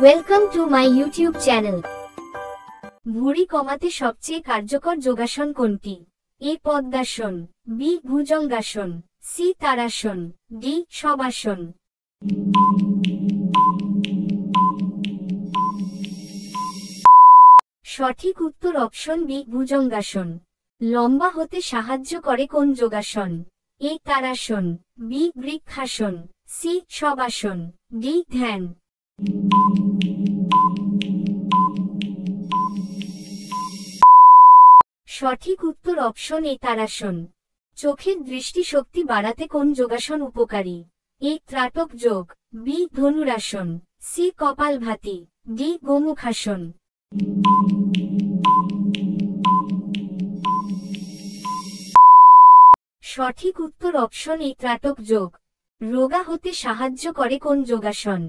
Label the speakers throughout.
Speaker 1: Welcome to my YouTube channel. ভুঁড়ি কমাতে সবচেয়ে কার্যকর যোগাসন কোনটি? এ পদ্মাসন, বি ভুজঙ্গাসন, সি তাড়াসন, ডি শবাসন। সঠিক উত্তর অপশন বি ভুজঙ্গাসন। লম্বা হতে সাহায্য করে কোন যোগাসন? এ তাড়াসন, বি বৃক্ষাসন, সি শবাসন, ডি ধ্যান। সঠিক উত্তর অপশন এ তাড়াসন। চোখের দৃষ্টিশক্তি বাড়াতে কোন যোগাসন উপকারী? এ ত্রাটক যোগ, বি ধনুরাসন, সি কপালভাতি, ডি গোমুখাসন। সঠিক উত্তর অপশন এ ত্রাটক যোগ। রোগা হতে সাহায্য করে কোন যোগাসন?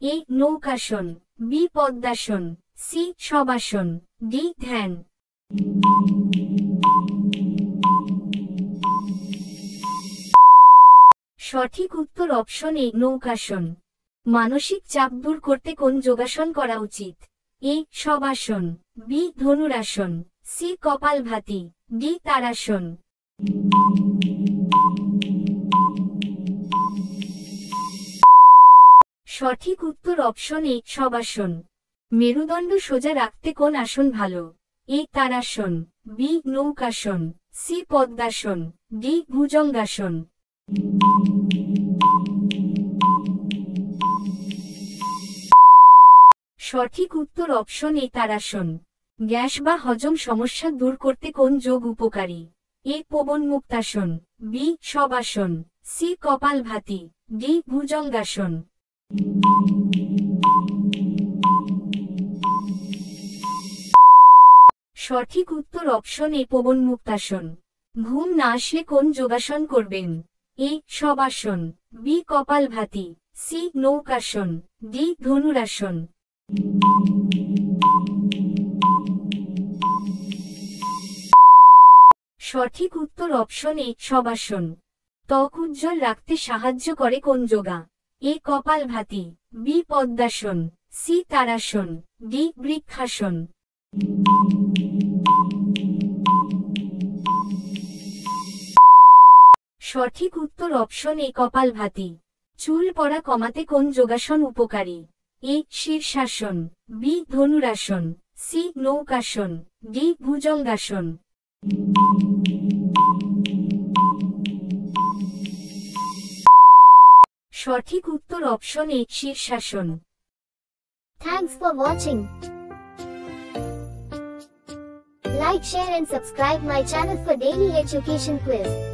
Speaker 1: এ নৌকাসন, বি পদ্মাসন, সি শবাসন, ডি ধ্যান। সঠিক উত্তর অপশন এ নৌকাসন। মানসিক চাপ দূর করতে কোন যোগাসন করা উচিত? এ শবাসন, বি ধনুরাসন, সি কপালভাতি, ডি তাড়াসন। সঠিক উত্তর অপশন এ শবাসন। মেরুদণ্ড সোজা রাখতে কোন আসন ভালো? এ তাড়াসন, বি নৌকাসন, সি পদ্মাসন, ডি ভুজঙ্গাসন। সঠিক উত্তর অপশন এ তাড়াসন। গ্যাস বা হজম সমস্যা দূর করতে কোন যোগ উপকারী? এ পবনমুক্তাসন, বি শবাসন, সি কপালভাতি, ডি ভুজঙ্গাসন। সঠিক উত্তর অপশন এ পবনমুক্তাসন। ঘুম না আসলে কোন যোগাসন করবেন? এ শবাসন, বি কপালভাতি, সি নৌকাসন, ডি ধনুরাসন। সঠিক উত্তর অপশন এ শবাসন। ত্বক উজ্জ্বল রাখতে সাহায্য করে কোন যোগা? এ কপালভাতি, বি পদ্মাসন, সি তাড়াসন, ডি বৃক্ষাসন। সঠিক উত্তর অপশন এ কপালভাতি। চুল পড়া কমাতে কোন যোগাসন উপকারী? এ শীর্ষাসন, বি ধনুরাসন, সি নৌকাসন, ডি ভুজঙ্গাসন। সঠিক উত্তর option A Shirshasana.
Speaker 2: Thanks for watching. Like, share and subscribe my channel for daily education quiz.